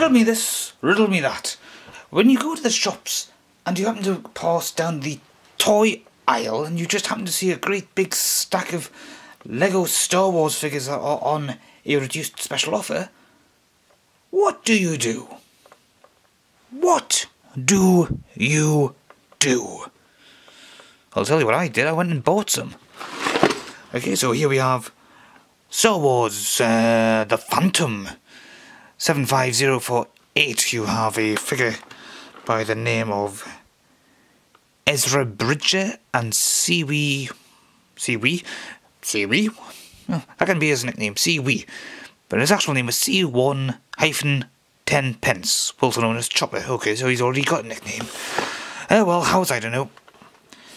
Riddle me this, riddle me that. When you go to the shops and you happen to pass down the toy aisle and you just happen to see a great big stack of Lego Star Wars figures that are on a reduced special offer, what do you do? What do you do? I'll tell you what I did. I went and bought some. Okay, so here we have Star Wars, The Phantom, 75048. You have a figure by the name of Ezra Bridger and Seawee. Oh, that can be his nickname, Seawee. But his actual name is C1-10 pence, also known as Chopper. Okay, so he's already got a nickname. Well, how was I to know?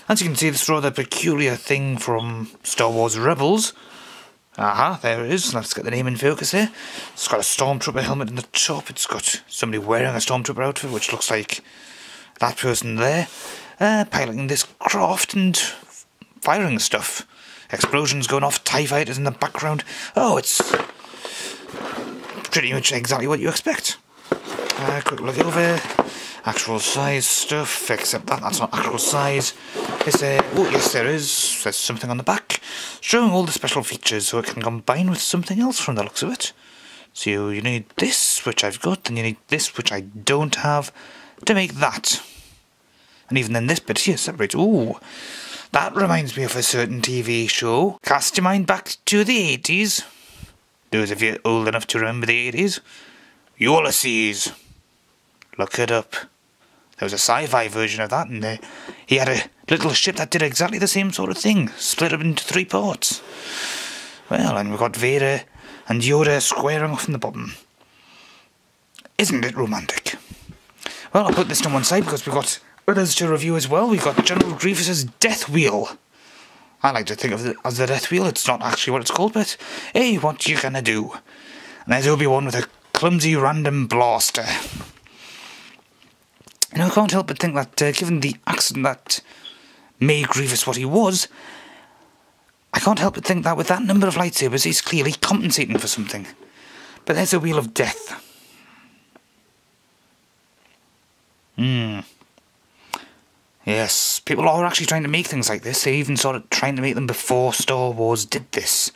As you can see, this rather peculiar thing from Star Wars Rebels. Aha, there it is. Let's get the name in focus here. It's got a Stormtrooper helmet in the top. It's got somebody wearing a Stormtrooper outfit, which looks like that person there, piloting this craft and firing stuff. Explosions going off, TIE fighters in the background. Oh, it's pretty much exactly what you expect. Quick look over. Actual size stuff, except that's not actual size. Is there? Oh, yes, there is. There's something on the back showing all the special features so it can combine with something else from the looks of it. So you need this, which I've got, and you need this, which I don't have, to make that. And even then this bit here separates. Ooh, that reminds me of a certain TV show. Cast your mind back to the 80s. Those of you old enough to remember the 80s. Ulysses. Look it up. There was a sci-fi version of that, and he had a little ship that did exactly the same sort of thing, split up into 3 parts. Well, and we've got Vader and Yoda squaring off in the bottom. Isn't it romantic? Well, I'll put this to one side because we've got others to review as well. We've got General Grievous's Death Wheel. I like to think of it as the Death Wheel. It's not actually what it's called, but hey, what you gonna do? And there's Obi-Wan with a clumsy random blaster. You know, I can't help but think that, given the accident that made Grievous what he was, I can't help but think that with that number of lightsabers, he's clearly compensating for something. But there's a Wheel of Death. Yes, people are actually trying to make things like this. They even started trying to make them before Star Wars did this.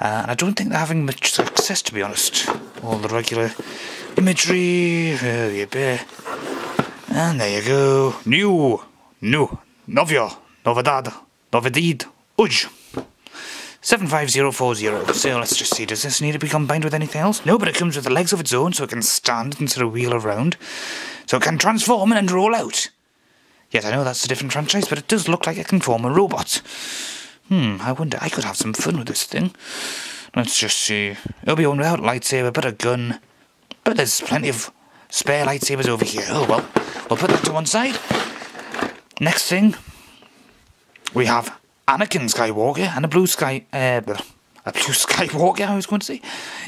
And I don't think they're having much success, to be honest. All the regular imagery, you bear. And there you go. New, Novio, Novedad, Novedid, Uj. 75040. So let's just see, does this need to be combined with anything else? No, but it comes with the legs of its own, so it can stand instead of wheel around. So it can transform and roll out. Yes, I know that's a different franchise, but it does look like it can form a robot. I wonder, I could have some fun with this thing. Let's just see. Obi-Wan without lightsaber, but a gun. But there's plenty of spare lightsabers over here. Oh well, we'll put that to one side. Next thing, we have Anakin Skywalker and a blue Skywalker, I was going to say.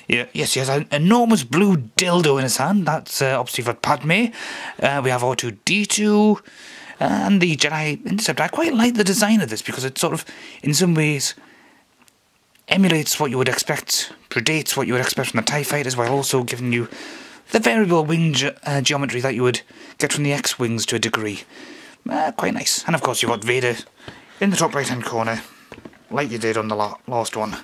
Yeah, yes, he has an enormous blue dildo in his hand. That's obviously for Padme. We have R2-D2 and the Jedi Interceptor. I quite like the design of this because it sort of, in some ways, emulates what you would expect, predates what you would expect from the TIE fighters, while also giving you the variable wing geometry that you would get from the X-Wings to a degree. Quite nice. And of course you've got Vader in the top right hand corner, like you did on the last one.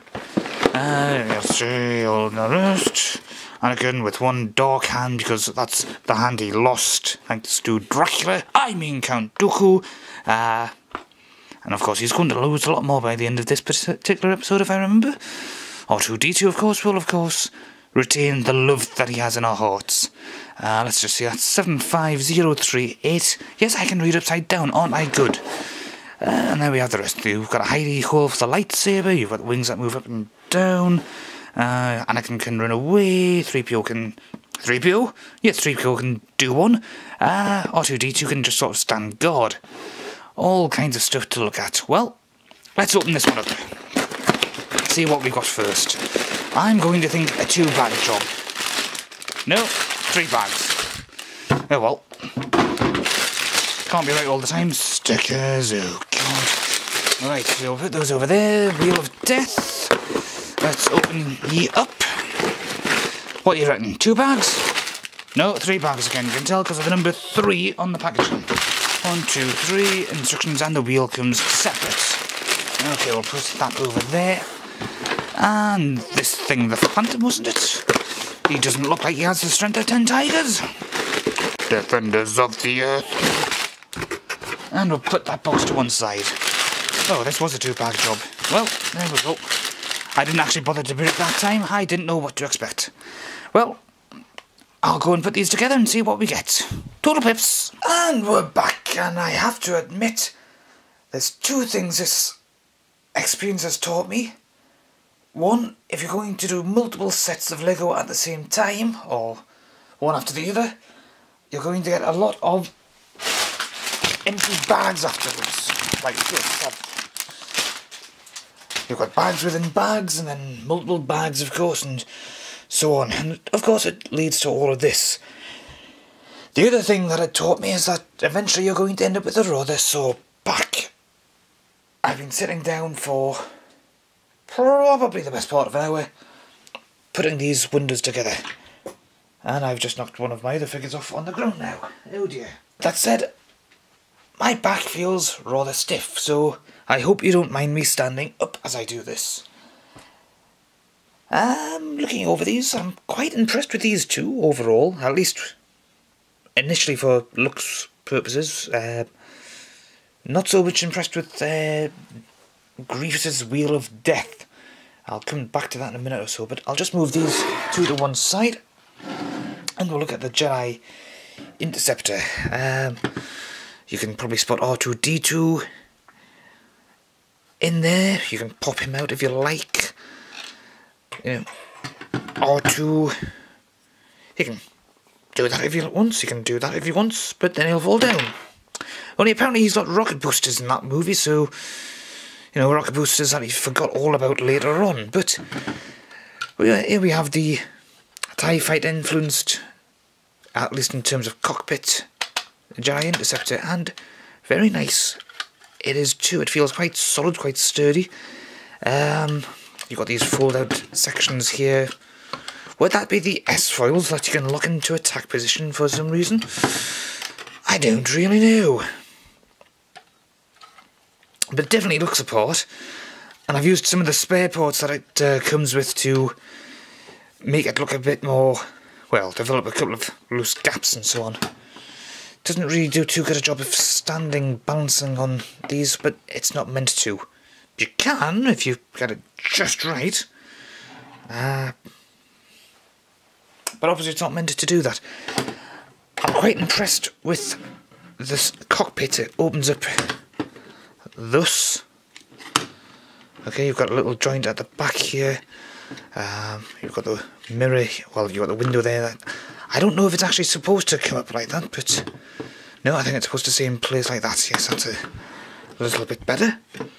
Let's see all the rest. Anakin with one dark hand because that's the hand he lost thanks to Dracula. I mean Count Dooku. And of course he's going to lose a lot more by the end of this particular episode, if I remember. R2-D2 of course will retain the love that he has in our hearts. Let's just see, that's 75038. Yes, I can read upside down, aren't I good? And there we have the rest. You've got a hidey hole for the lightsaber, you've got the wings that move up and down. Anakin can run away, 3PO can... 3PO? Yes, 3PO can do one. R2-D2 can just sort of stand guard. All kinds of stuff to look at. Well, let's open this one up. See what we got first. I'm going to think a 2-bag job. No, 3 bags. Oh well. Can't be right all the time. Stickers, oh god. Right, we'll put those over there. Wheel of Death. Let's open ye up. What do you reckon? 2 bags? No, 3 bags again. You can tell because of the number 3 on the packaging. 1, 2, 3 instructions, and the wheel comes separate. Okay, we'll put that over there. And this thing, the Phantom, wasn't it? He doesn't look like he has the strength of 10 tigers. Defenders of the Earth. And we'll put that box to one side. Oh, this was a 2-bag job. Well, there we go. I didn't actually bother to put it that time. I didn't know what to expect. Well, I'll go and put these together and see what we get. Total pips. And we're back, and I have to admit, there's 2 things this experience has taught me. One, if you're going to do multiple sets of Lego at the same time, or one after the other, you're going to get a lot of empty bags afterwards, like this. You've got bags within bags, and then multiple bags, of course, and so on. And of course it leads to all of this. The other thing that it taught me is that eventually you're going to end up with a rather sore back. I've been sitting down for probably the best part of an hour putting these windows together. And I've just knocked one of my other figures off on the ground now. Oh dear. That said, my back feels rather stiff, so I hope you don't mind me standing up as I do this. Looking over these, I'm quite impressed with these 2 overall, at least initially for looks purposes. Not so much impressed with Grievous' Wheel of Death. I'll come back to that in a minute or so, but I'll just move these 2 to one side, and we'll look at the Jedi Interceptor. You can probably spot R2-D2 in there. You can pop him out if you like. You know, R2, you can do that if you want, you can do that if you want, but then he'll fall down. Only apparently he's got rocket boosters in that movie, so, you know, rocket boosters that he forgot all about later on. But here we have the TIE Fighter influenced, at least in terms of cockpit, Jedi Interceptor, and very nice it is too. It feels quite solid, quite sturdy. You've got these fold out sections here. Would that be the S-foils that you can lock into attack position for some reason? I don't really know. But it definitely looks a part. And I've used some of the spare parts that it comes with to make it look a bit more, well, develop a couple of loose gaps and so on. Doesn't really do too good a job of standing, balancing on these, but it's not meant to. You can, if you get it just right. But obviously it's not meant to do that. I'm quite impressed with this cockpit. It opens up thus. Okay, you've got a little joint at the back here. You've got the mirror, well, you've got the window there. I don't know if it's actually supposed to come up like that, but no, I think it's supposed to stay in place like that. Yes, that's a little bit better. And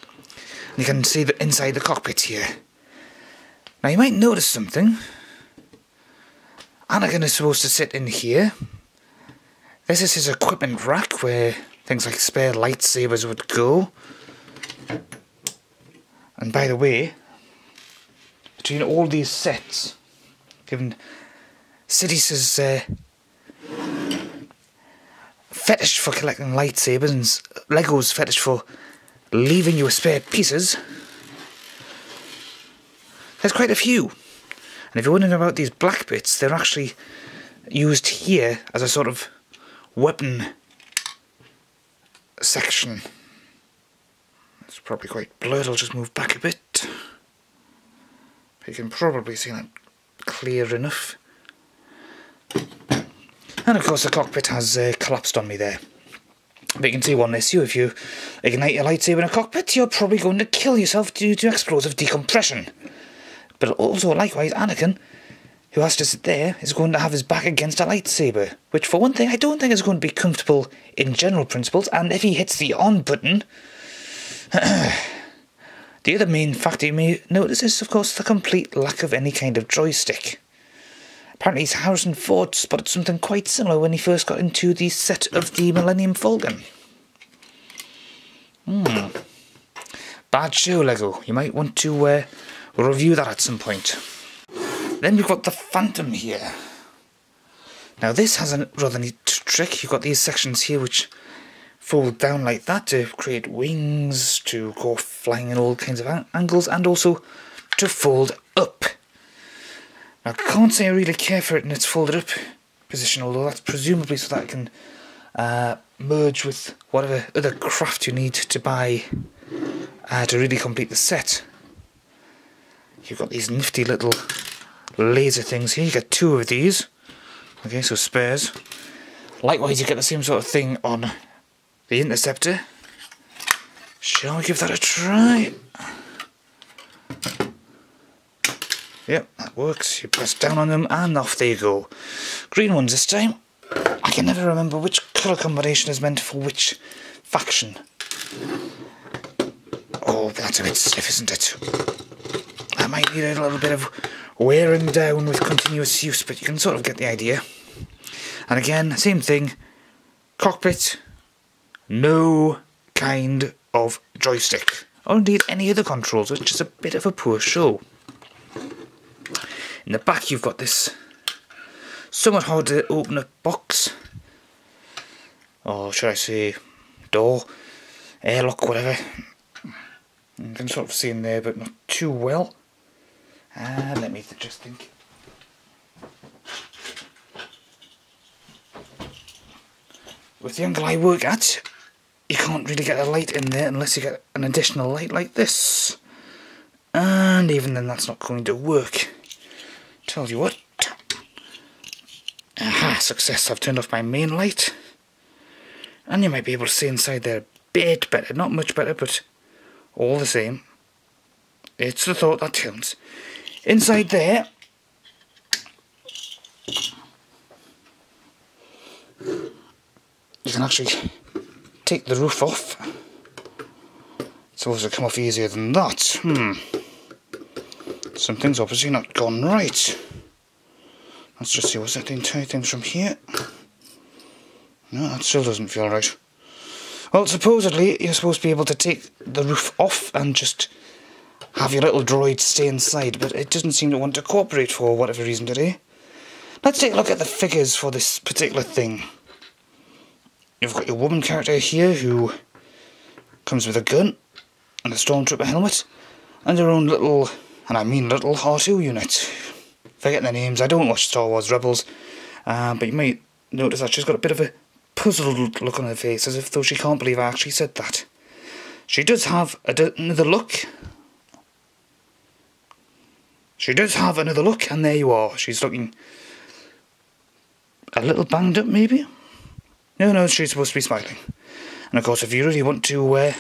you can see the inside the cockpit here. Now you might notice something. Anakin is supposed to sit in here. This is his equipment rack where things like spare lightsabers would go. And by the way, between all these sets, given Sidious's fetish for collecting lightsabers and Lego's fetish for leaving you with spare pieces, there's quite a few. And if you're wondering about these black bits, they're actually used here as a sort of weapon section. It's probably quite blurred, I'll just move back a bit. You can probably see that clear enough. And of course the cockpit has collapsed on me there. But you can see one issue: if you ignite your lightsaber in a cockpit, you're probably going to kill yourself due to explosive decompression. But also, likewise, Anakin, who has to sit there, is going to have his back against a lightsaber, which for one thing I don't think is going to be comfortable in general principles, and if he hits the on button... The other main factor you may notice is, of course, the complete lack of any kind of joystick. Apparently Harrison Ford spotted something quite similar when he first got into the set of the Millennium Falcon. Bad show, Lego. You might want to review that at some point. Then we've got the Phantom here. Now this has a rather neat trick. You've got these sections here which fold down like that to create wings, to go flying in all kinds of angles, and also to fold up. Now I can't say I really care for it in its folded up position, although that's presumably so that it can merge with whatever other craft you need to buy to really complete the set. You've got these nifty little laser things here. You get 2 of these. Okay, so spares. Likewise, you get the same sort of thing on the Interceptor. Shall we give that a try? Yep, that works. You press down on them and off they go. Green ones this time. I can never remember which colour combination is meant for which faction. Oh, that's a bit stiff, isn't it? That might need a little bit of wearing down with continuous use, but you can sort of get the idea. And again, same thing. Cockpit, no kind of joystick. Or indeed any other controls, which is a bit of a poor show. In the back you've got this somewhat hard to open up box. Or should I say door, airlock, whatever. You can sort of see in there, but not too well. And let me just think. With the angle I work at, you can't really get a light in there unless you get an additional light like this. And even then that's not going to work. Tell you what. Aha, success. I've turned off my main light. And you might be able to see inside there a bit better. Not much better, but all the same. It's the thought that counts. Inside there, you can actually take the roof off. It's supposed to come off easier than that. Something's obviously not gone right. Let's just see, was that the entire thing from here? No, that still doesn't feel right. Well, supposedly you're supposed to be able to take the roof off and just have your little droid stay inside, but it doesn't seem to want to cooperate for whatever reason today. Let's take a look at the figures for this particular thing. You've got your woman character here who comes with a gun and a stormtrooper helmet and her own little, and I mean little, R2 unit. Forgetting their names, I don't watch Star Wars Rebels, but you might notice that she's got a bit of a puzzled look on her face, as if though she can't believe I actually said that. She does have another look. She does have another look, and there you are. She's looking a little banged up, maybe? No, she's supposed to be smiling. And of course, if you really want to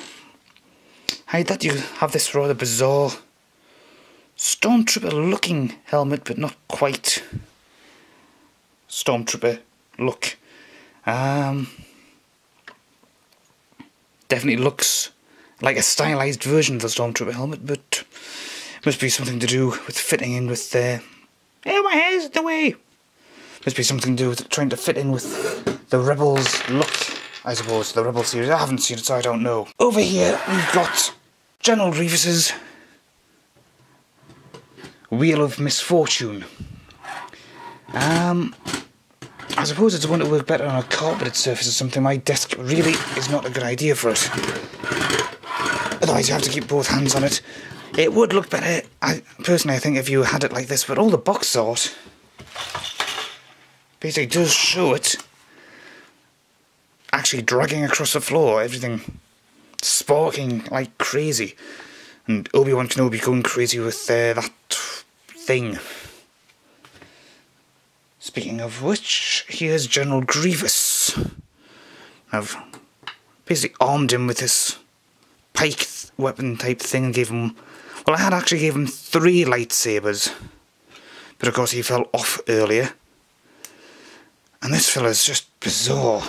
hide that, you have this rather bizarre Stormtrooper-looking helmet, but not quite Stormtrooper look. Definitely looks like a stylized version of the Stormtrooper helmet, but must be something to do with fitting in with my hair's the way. Must be something to do with trying to fit in with the Rebels look, I suppose, the Rebel series. I haven't seen it, so I don't know. Over here, we've got General Grievous's Wheel of Misfortune. I suppose it's one to work better on a carpeted surface or something. My desk really is not a good idea for it. Otherwise you have to keep both hands on it. It would look better, personally I think, if you had it like this, but all the box art basically does show it actually dragging across the floor, everything sparking like crazy, and Obi-Wan Kenobi going crazy with that thing. Speaking of which, here's General Grievous. I've basically armed him with this pike weapon type thing and gave him... Well, I had actually gave him 3 lightsabers, but of course he fell off earlier. And this fella's just bizarre.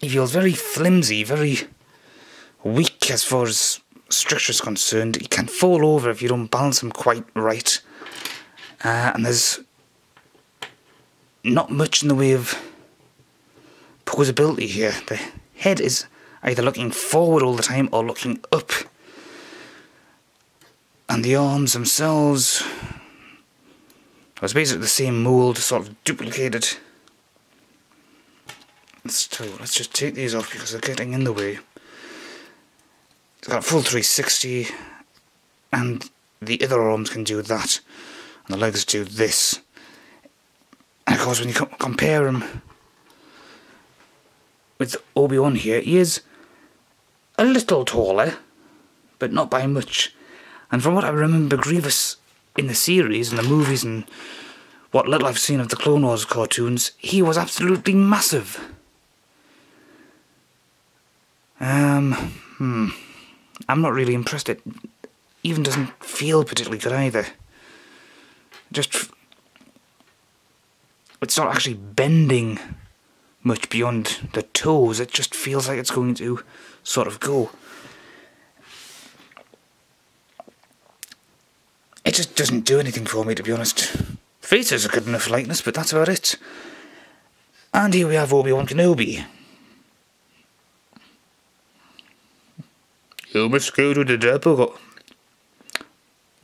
He feels very flimsy, very weak as far as structure is concerned. He can fall over if you don't balance him quite right. And there's not much in the way of posability here. The head is either looking forward all the time or looking up. And the arms themselves, it was basically the same mould, sort of duplicated. Let's just take these off because they're getting in the way. It's got a full 360, and the other arms can do that, and the legs do this. And of course, when you compare him with Obi-Wan here, he is a little taller, but not by much. And from what I remember, Grievous in the series and the movies and what little I've seen of the Clone Wars cartoons, he was absolutely massive. I'm not really impressed. It even doesn't feel particularly good either. It's not actually bending much beyond the toes. It just feels like it's going to sort of go. It just doesn't do anything for me, to be honest. Faces a good enough likeness, but that's about it. And here we have Obi-Wan Kenobi. You must go to the Dagobah.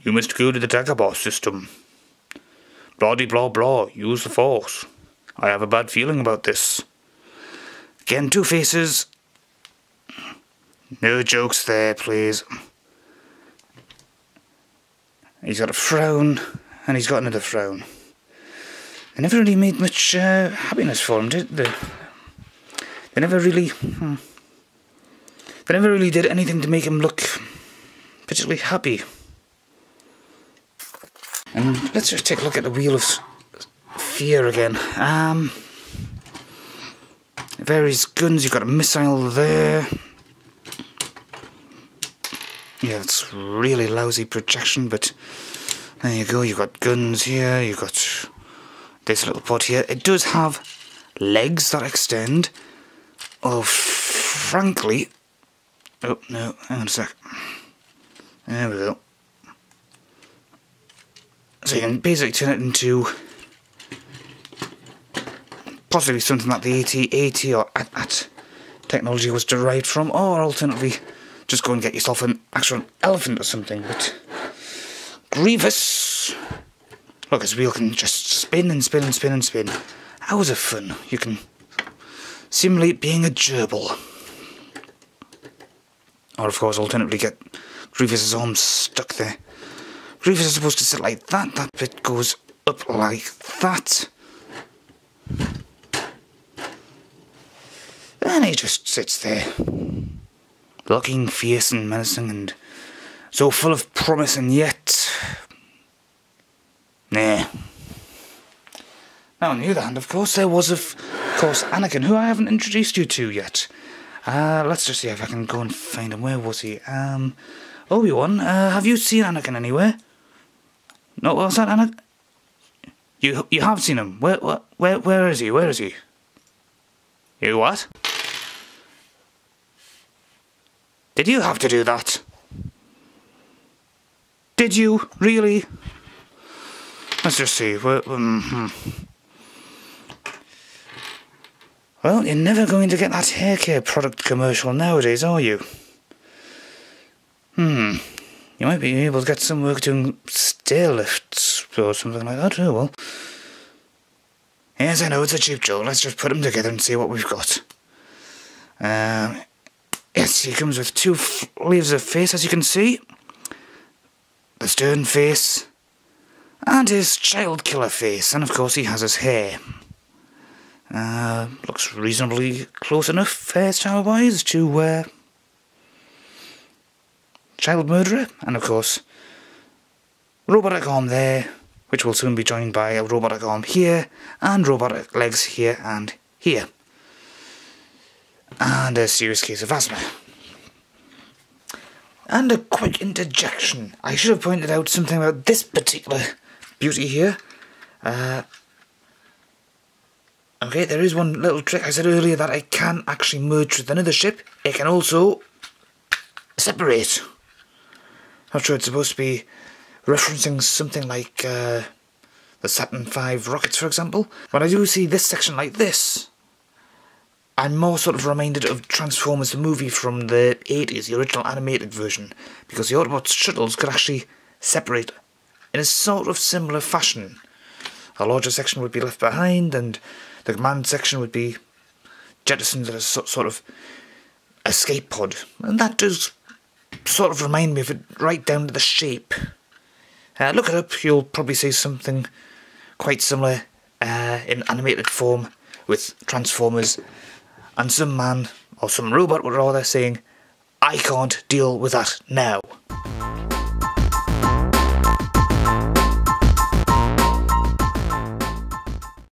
You must go to the Dagobah system. Blah de blah blah. Use the Force. I have a bad feeling about this. Again, two faces. No jokes there, please. He's got a frown, and he's got another frown. They never really made much happiness for him, did they? They never really did anything to make him look particularly happy. And let's just take a look at the Wheel of Fear again. Various guns, you've got a missile there. Yeah, it's really lousy projection, but there you go, you've got guns here, you've got this little pod here. It does have legs that extend, although frankly... Oh, no, hang on a sec. There we go. So you can basically turn it into possibly something that the AT-AT or AT-AT technology was derived from, or alternatively just go and get yourself an actual elephant or something. But Grievous, look, his wheel can just spin and spin and spin and spin. Hours of fun. You can simulate being a gerbil. Or of course alternatively get Grievous's arms stuck there. Grievous is supposed to sit like that, that bit goes up like that. And he just sits there, looking fierce and menacing and so full of promise, and yet... nah. Now on the other hand, of course, there was Anakin, who I haven't introduced you to yet. Let's just see if I can go and find him. Where was he? Obi-Wan, have you seen Anakin anywhere? No, what's that, Anakin? You have seen him. Where is he? Where is he? You what? Did you have to do that? Did you? Really? Let's just see. Well, you're never going to get that hair care product commercial nowadays, are you? You might be able to get some work doing stair lifts or something like that. Oh, well. Yes, I know, it's a cheap joke. Let's just put them together and see what we've got. Yes, he comes with two leaves of face, as you can see. The stern face. And his child killer face. And of course he has his hair. Looks reasonably close enough hairstyle-wise to child murderer. And of course, robotic arm there, which will soon be joined by a robotic arm here, and robotic legs here and here. And a serious case of asthma. And a quick interjection. I should have pointed out something about this particular beauty here. Okay, there is one little trick. I said earlier that it can actually merge with another ship. It can also separate. Not sure it's supposed to be referencing something like the Saturn V rockets, for example. When I do see this section like this, I'm more sort of reminded of Transformers the movie from the 80s, the original animated version, because the Autobots shuttles could actually separate in a sort of similar fashion. A larger section would be left behind, and the command section would be jettisoned as a sort of escape pod. And that does sort of remind me of it right down to the shape. Look it up, you'll probably see something quite similar in animated form with Transformers and some man, or some robot would rather, saying, "I can't deal with that now."